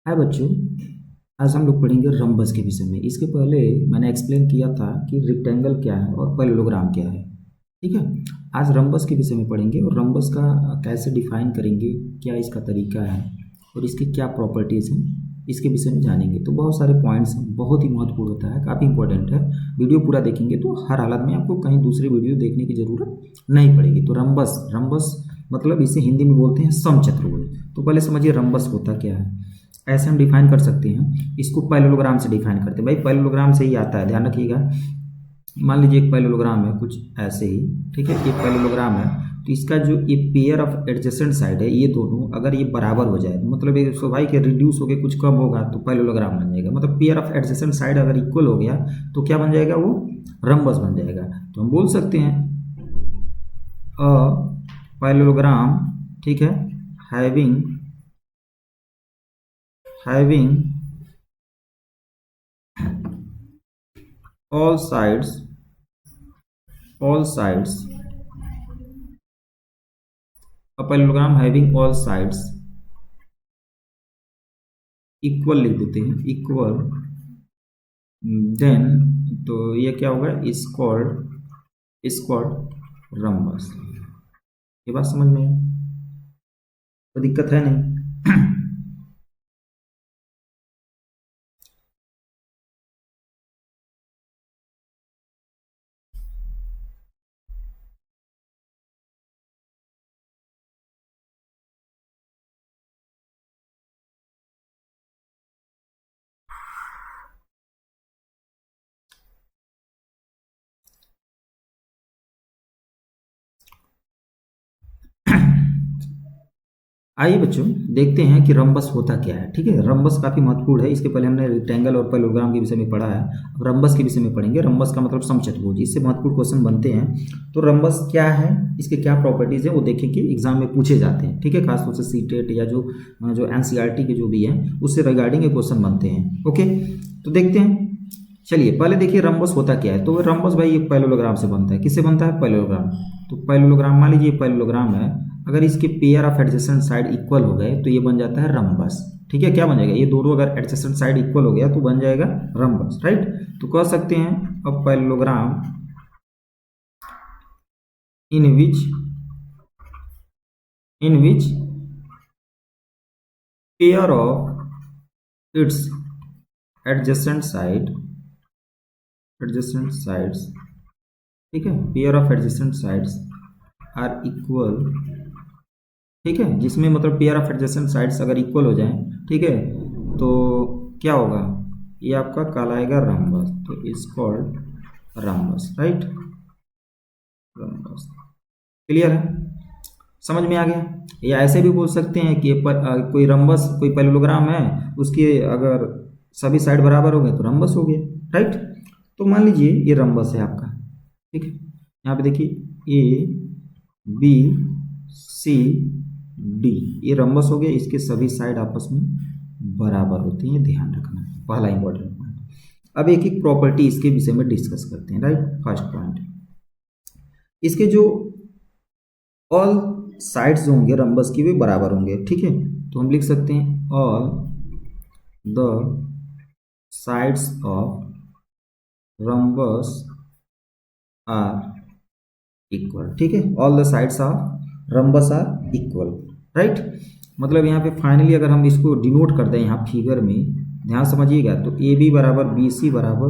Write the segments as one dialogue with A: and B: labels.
A: हाय बच्चों, आज हम लोग पढ़ेंगे रम्बस के विषय में। इसके पहले मैंने एक्सप्लेन किया था कि रेक्टेंगल क्या है और पैरेललोग्राम क्या है। ठीक है, आज रम्बस के विषय में पढ़ेंगे और रम्बस का कैसे डिफाइन करेंगे, क्या इसका तरीका है और इसकी क्या प्रॉपर्टीज़ हैं, इसके विषय में जानेंगे। तो बहुत सारे पॉइंट्स हैं, बहुत ही महत्वपूर्ण होता है, काफ़ी इंपॉर्टेंट है। वीडियो पूरा देखेंगे तो हर हालत में आपको कहीं दूसरी वीडियो देखने की ज़रूरत नहीं पड़ेगी। तो रम्बस रम्बस मतलब इसे हिंदी में बोलते हैं समचतुर्भुज। तो पहले समझिए रम्बस होता क्या है। ऐसे हम डिफाइन कर सकते हैं, इसको पैरेललोग्राम से डिफाइन करते हैं। भाई पैरेललोग्राम से ही आता है, ध्यान रखिएगा। मान लीजिए एक पैरेललोग्राम है कुछ ऐसे ही, ठीक है, ये पैरेललोग्राम है। तो इसका जो ये पेयर ऑफ एडजेसेंट साइड है, ये दोनों अगर ये बराबर हो जाए, मतलब ये स्वाभाविक रिड्यूस हो गया, कुछ कम होगा तो पैरेललोग्राम बन जाएगा। मतलब पेयर ऑफ एडजेसेंट साइड अगर इक्वल हो गया तो क्या बन जाएगा, वो रम्बस बन जाएगा। तो हम बोल सकते हैं अ पैरेललोग्राम, ठीक है, having all sides a parallelogram having all sides equal लिख देते हैं, इक्वल, देन तो ये क्या होगा, इज कॉल्ड रम्बस। ये बात समझ में है? तो दिक्कत है नहीं। आइए बच्चों देखते हैं कि रम्बस होता क्या है। ठीक है, रम्बस काफी महत्वपूर्ण है। इसके पहले हमने रेक्टेंगल और पैरेललोग्राम के विषय में पढ़ा है, अब रम्बस के विषय में पढ़ेंगे। रम्बस का मतलब समचतुर्भुज, इससे महत्वपूर्ण क्वेश्चन बनते हैं। तो रम्बस क्या है, इसके क्या प्रॉपर्टीज है, वो देखेंगे, एग्जाम में पूछे जाते हैं। ठीक है, खासतौर से सीटेट या जो एनसीईआरटी के जो भी है उससे रिगार्डिंग क्वेश्चन बनते हैं। ओके, तो देखते हैं। चलिए पहले देखिए रम्बस होता क्या है। तो रम्बस भाई एक पैरेललोग्राम से बनता है। किससे बनता है, पैरेललोग्राम। तो पैरेललोग्राम, मान लीजिए पैरेललोग्राम है, अगर इसके pair of adjacent side equal हो गए तो ये बन जाता है रम्बस। ठीक है, क्या बन जाएगा, ये दोनों अगर एडजेसेंट साइड इक्वल हो गया तो बन जाएगा रम्बस, राइट। तो कह सकते हैं अब parallelogram in which pair of its adjacent sides, ठीक है, pair of adjacent sides are equal. ठीक है, जिसमें मतलब पेयर ऑफ एडजेसेंट साइड्स अगर इक्वल हो जाएं, ठीक है, तो क्या होगा, ये आपका कहलाएगा रम्बस। तो is called rhombus, right, rhombus. Clear है, समझ में आ गया। या ऐसे भी बोल सकते हैं कि कोई रम्बस, कोई पैरेललोग्राम है, उसके अगर सभी साइड बराबर हो गए तो रम्बस हो गया, राइट। तो मान लीजिए ये रम्बस है आपका। ठीक है, यहाँ पे देखिए ए बी सी डी, ये रम्बस हो गया। इसके सभी साइड आपस में बराबर होते हैं, ध्यान रखना, पहला इंपॉर्टेंट पॉइंट। अब एक एक प्रॉपर्टी इसके विषय में डिस्कस करते हैं, राइट। फर्स्ट पॉइंट, इसके जो ऑल साइड्स जो होंगे रम्बस की वे बराबर होंगे। ठीक है, तो हम लिख सकते हैं all the sides of rhombus are equal. ठीक है, all the sides of rhombus are equal, right. मतलब यहाँ पे फाइनली अगर हम इसको डिनोट कर दें यहाँ फिगर में, ध्यान समझिएगा, तो ए बी बराबर बी सी बराबर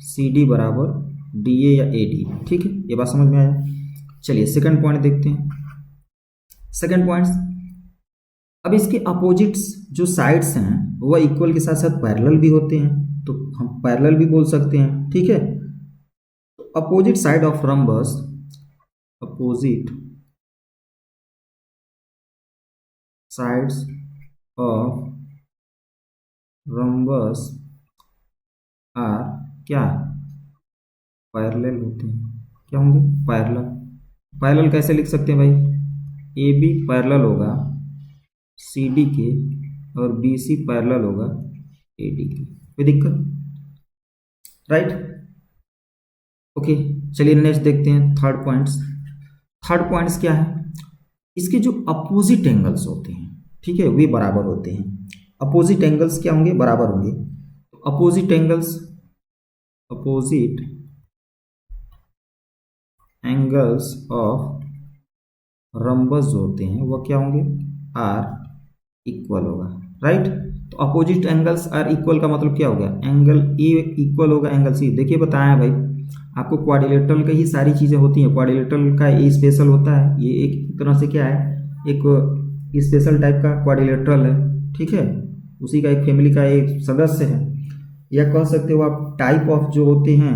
A: सी डी बराबर डी ए या ए डी। ठीक है, ये बात समझ में आया। चलिए सेकंड पॉइंट देखते हैं। सेकंड पॉइंट, अब इसके अपोजिट्स जो साइड्स हैं वह इक्वल के साथ साथ पैरेलल भी होते हैं, तो हम पैरेलल भी बोल सकते हैं। ठीक है, तो opposite side of rhombus, opposite sides of rhombus are क्या, पैरेलल होते हैं। क्या होंगे, पैरेलल। पैरेलल कैसे लिख सकते हैं भाई, ए बी पैरेलल होगा सी डी के और बी सी पैरेलल होगा ए डी के। कोई दिक्कत, राइट। ओके, चलिए नेक्स्ट देखते हैं थर्ड पॉइंट्स। थर्ड पॉइंट्स क्या है, इसके जो अपोजिट एंगल्स होते हैं, ठीक है, वे बराबर होते हैं। अपोजिट एंगल्स क्या होंगे, बराबर होंगे। अपोजिट एंगल्स ऑफ रम्बस जो होते हैं वो क्या होंगे, आर इक्वल होगा, राइट। तो अपोजिट एंगल्स आर इक्वल का मतलब क्या होगा, एंगल ए इक्वल होगा एंगल सी। देखिए बताया भाई आपको, क्वाड्रिलेटरल की ही सारी चीजें होती हैं, क्वाड्रिलेटरल का ए स्पेशल होता है, ये एक तरह से क्या है, एक स्पेशल टाइप का क्वाड्रिलेटरल है, ठीक है, उसी का एक फैमिली का एक सदस्य है। या कह सकते हो आप टाइप ऑफ जो होते हैं,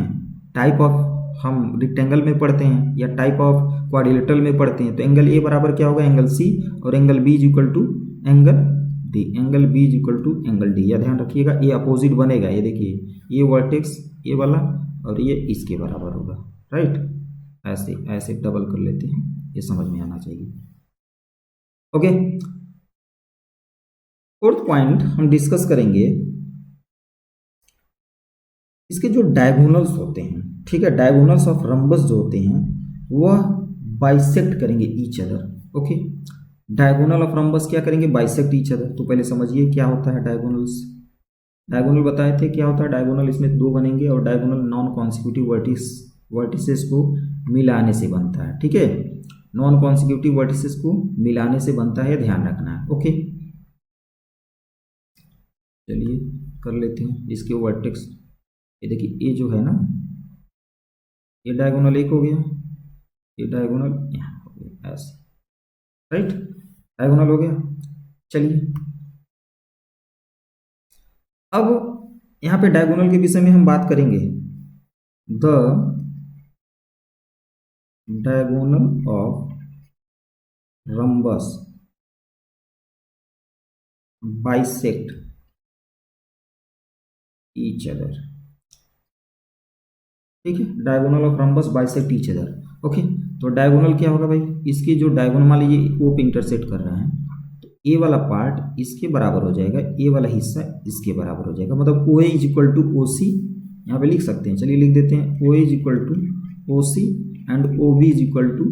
A: टाइप ऑफ हम रेक्टेंगल में पढ़ते हैं या टाइप ऑफ क्वाड्रिलेटरल में पढ़ते हैं, तो एंगल ए बराबर क्या होगा, एंगल सी, और angle B is equal to angle D, angle B is equal to angle D. या ध्यान रखिएगा ये अपोजिट बनेगा, ये देखिए ये वर्टेक्स ये वाला और ये इसके बराबर होगा, राइट। ऐसे ऐसे डबल कर लेते हैं, ये समझ में आना चाहिए। ओके, फोर्थ पॉइंट हम डिस्कस करेंगे, इसके जो डायगोनल्स होते हैं, ठीक है, डायगोनल्स ऑफ रम्बस जो होते हैं वह बाइसेक्ट करेंगे each other. Okay, diagonal of rhombus क्या करेंगे, बाइसेक्ट ईच अदर। तो पहले समझिए क्या होता है डायगोनल्स। डायगोनल बताए थे क्या होता है डायगोनल, इसमें दो बनेंगे और डायगोनल नॉन कॉन्सिक्यूटिव वर्टिसेस को मिलाने से बनता है, ठीक है, नॉन कॉन्सिक्यूटिव वर्टिसेस को मिलाने से बनता है, ध्यान रखना है। ओके, चलिए कर लेते हैं इसके वर्टेक्स। ये देखिए ये जो है ना, ये डायगोनल एक हो गया, ये डायगोनल यहाँ हो गया, ऐसे, राइट, डायगोनल हो गया। चलिए अब यहाँ पे डायगोनल के विषय में हम बात करेंगे। The diagonal of rhombus bisect each other, ठीक है, diagonal of rhombus bisect each other. Okay, तो डायगोनल क्या होगा भाई, इसकी जो डायगोनल मान लीजिए ओ पे इंटरसेक्ट कर रहा है, तो ए वाला पार्ट इसके बराबर हो जाएगा, ए वाला हिस्सा इसके बराबर हो जाएगा, मतलब O A is equal to O C, यहाँ पे लिख सकते हैं, चलिए लिख देते हैं, O A is equal to O C and O B is equal to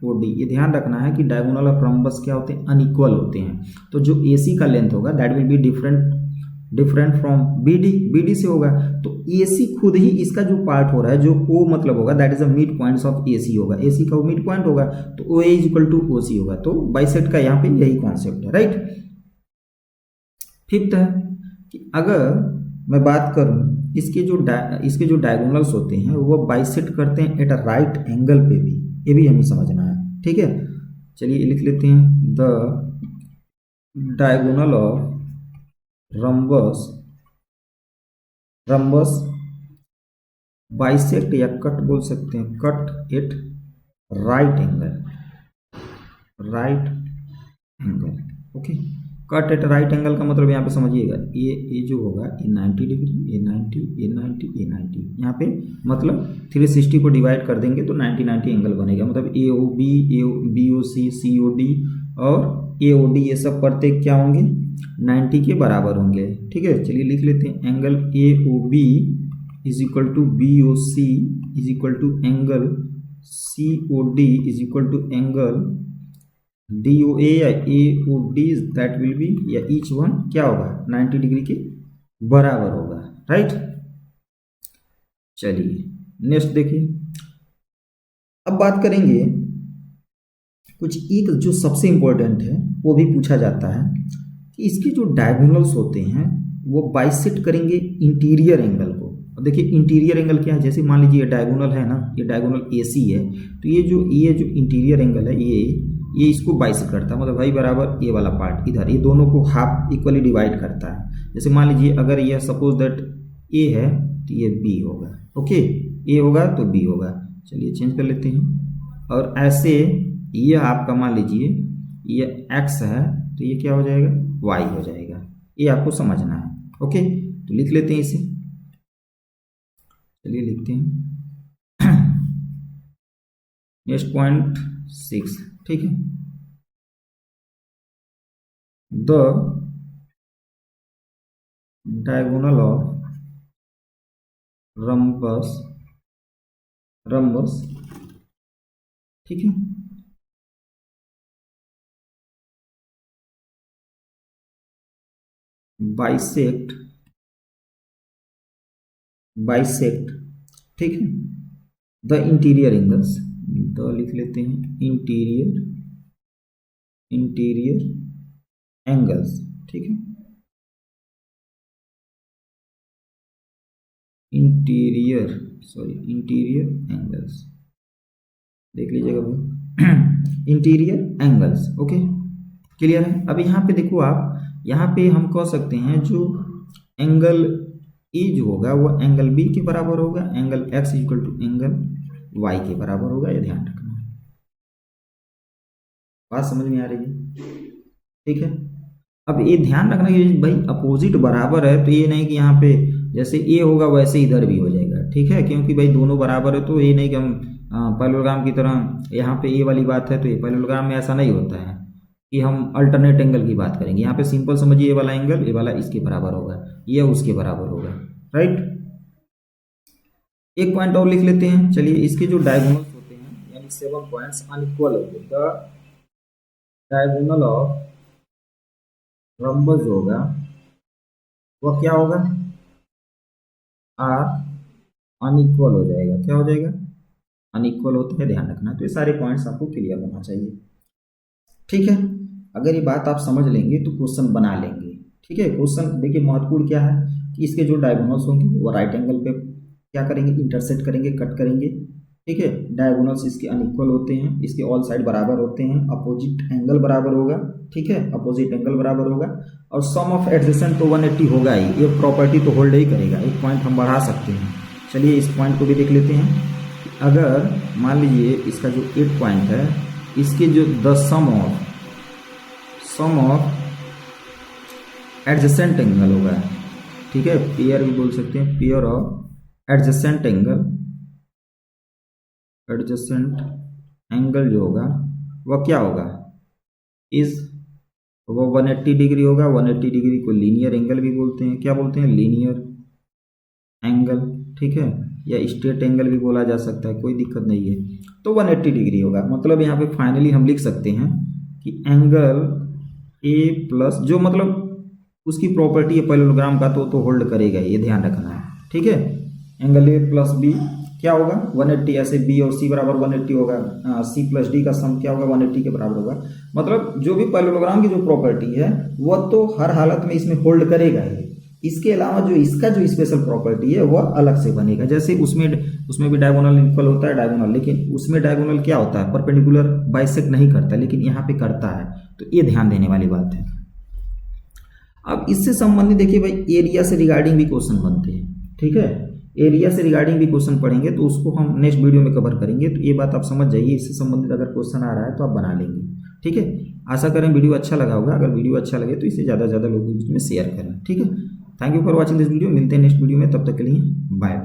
A: O D. ये ध्यान रखना है कि डायगोनल ऑफ रम्बस क्या होते हैं, अनइक्वल होते हैं, तो जो ए सी का लेंथ होगा that will be different from B D से होगा। तो ए सी खुद ही इसका जो पार्ट हो रहा है, जो ओ मतलब होगा that is a midpoints of A C होगा, ए सी का वो मिड पॉइंट होगा, तो O A is equal to O C होगा। तो बाइसेक्ट का यहाँ पे यही कॉन्सेप्ट है, राइट। फिफ्थ है कि अगर मैं बात करूं इसके जो डायगोनल्स होते हैं वो बाइसेक्ट करते हैं एट अ राइट एंगल पे भी, ये भी हमें समझना है, ठीक है। चलिए लिख लेते हैं, the diagonal of rhombus bisect या कट बोल सकते हैं, cut at right angle. Okay, cut at right angle का मतलब यहाँ पे समझिएगा, ये जो होगा ये 90 डिग्री, ये 90, ये 90, ये 90, यहाँ पे मतलब 360 को डिवाइड कर देंगे तो 90 एंगल बनेगा, मतलब ए ओ बी, बी ओ सी, सी ओ डी और ए ओ डी, ये सब पढ़ते क्या होंगे, 90 के बराबर होंगे, ठीक है। चलिए लिख लेते हैं, angle A O B is equal to B O C is equal to angle C O D is equal to angle D O A या A O D, that will be, या ईच वन क्या होगा 90 degree के बराबर होगा, right. चलिए next देखिए, अब बात करेंगे कुछ एक जो सबसे इंपॉर्टेंट है, वो भी पूछा जाता है कि इसके जो डायगोनल्स होते हैं वो बाइसेक्ट करेंगे इंटीरियर एंगल को। अब देखिए इंटीरियर एंगल क्या है, जैसे मान लीजिए ये डायगोनल है ना, ये डायगोनल ए सी है, तो ये जो इंटीरियर एंगल है ये इसको बाइसेक्ट करता है, मतलब भाई बराबर ये वाला पार्ट इधर, ये दोनों को हाफ इक्वली डिवाइड करता है। जैसे मान लीजिए अगर ये सपोज दैट ए है तो ये बी होगा, ओके, ए होगा तो बी होगा। चलिए चेंज कर लेते हैं, और ऐसे ये आपका मान लीजिए ये एक्स है तो ये क्या हो जाएगा, वाई हो जाएगा, ये आपको समझना है। ओके, तो लिख लेते हैं इसे, चलिए लिखते हैं नेक्स्ट पॉइंट 6, ठीक है, द डायगोनल ऑफ रम्बस, ठीक है, बाइसेक्ट ठीक है द इंटीरियर एंगल्स, द लिख लेते हैं इंटीरियर एंगल्स, ठीक है इंटीरियर एंगल्स देख लीजिएगा भाई इंटीरियर एंगल्स। ओके क्लियर है। अब यहाँ पे देखो आप, यहाँ पे हम कह सकते हैं जो एंगल ए जो होगा वो एंगल बी के बराबर होगा, angle X equal to angle Y के बराबर होगा, ये ध्यान रखना है। बात समझ में आ रही है? ठीक है। अब ये ध्यान रखना कि भाई अपोजिट बराबर है तो ये नहीं कि यहाँ पे जैसे ए होगा वैसे इधर भी हो जाएगा, ठीक है, क्योंकि भाई दोनों बराबर है तो ये नहीं कि हम पैरेललोग्राम की तरह यहाँ पे ए वाली बात है तो ये पैरेललोग्राम में ऐसा नहीं होता है कि हम अल्टरनेट एंगल की बात करेंगे। यहाँ पे सिंपल समझिए, ये वाला एंगल ये वाला इसके बराबर होगा, ये उसके बराबर होगा, राइट। एक पॉइंट और लिख लेते हैं, चलिए इसके जो डायगोनल्स होते हैं यानी 7 पॉइंट्स अनइक्वल होते हैं, द डायगोनल ऑफ रम्बस होगा वह क्या होगा, आर अनइक्वल हो जाएगा। क्या हो जाएगा? अनइक्वल होता है, ध्यान रखना। तो ये सारे पॉइंट्स आपको क्लियर होना चाहिए, ठीक है। अगर ये बात आप समझ लेंगे तो क्वेश्चन बना लेंगे, ठीक है। क्वेश्चन देखिए महत्वपूर्ण क्या है कि इसके जो डायगोनल्स होंगे वो राइट एंगल पे क्या करेंगे, इंटरसेक्ट करेंगे, कट करेंगे, ठीक है। डायगोनल्स इसके अनइक्वल होते हैं, इसके ऑल साइड बराबर होते हैं, अपोजिट एंगल बराबर होगा, ठीक है, अपोजिट एंगल बराबर होगा, और सम ऑफ एडजेसेंट तो 180 होगा ही, ये प्रॉपर्टी तो होल्ड ही करेगा। एक पॉइंट हम बढ़ा सकते हैं, चलिए इस पॉइंट को भी देख लेते हैं। अगर मान लीजिए इसका जो 8 पॉइंट है, इसके जो the sum of adjacent angle होगा, ठीक है, पेयर भी बोल सकते हैं, पेयर ऑफ एडजेसेंट एंगल जो होगा वह क्या होगा, वो 180 डिग्री होगा। 180 डिग्री को लीनियर एंगल भी बोलते हैं, क्या बोलते हैं, लीनियर एंगल, ठीक है, या स्ट्रेट एंगल भी बोला जा सकता है, कोई दिक्कत नहीं है। तो 180 डिग्री होगा। मतलब यहाँ पे फाइनली हम लिख सकते हैं कि एंगल ए प्लस, जो मतलब उसकी प्रॉपर्टी है पैरेललोग्राम का तो होल्ड करेगा, ये ध्यान रखना है, ठीक है। एंगल ए प्लस बी क्या होगा, 180, ऐसे बी और सी बराबर 180 होगा, सी प्लस डी का सम क्या होगा, 180 के बराबर होगा। मतलब जो भी पैरेललोग्राम की जो प्रॉपर्टी है वह तो हर हालत में इसमें होल्ड करेगा ही, इसके अलावा जो इसका जो स्पेशल प्रॉपर्टी है वह अलग से बनेगा। जैसे उसमें भी डायगोनल इक्वल होता है डायगोनल, लेकिन उसमें डायगोनल क्या होता है, परपेंडिकुलर बाइसेक्ट नहीं करता, लेकिन यहाँ पे करता है, तो ये ध्यान देने वाली बात है। अब इससे संबंधित देखिए भाई एरिया से रिगार्डिंग भी क्वेश्चन बनते हैं, ठीक है, एरिया से रिगार्डिंग भी क्वेश्चन पढ़ेंगे तो उसको हम नेक्स्ट वीडियो में कवर करेंगे। तो ये बात आप समझ जाइए, इससे संबंधित अगर क्वेश्चन आ रहा है तो आप बना लेंगे, ठीक है। आशा करें वीडियो अच्छा लगा होगा, अगर वीडियो अच्छा लगे तो इसे ज़्यादा से ज़्यादा लोगों के बीच में शेयर करें, ठीक है। Thank you for watching this video, मिलते हैं नेक्स्ट वीडियो में, तब तक के लिए बाय।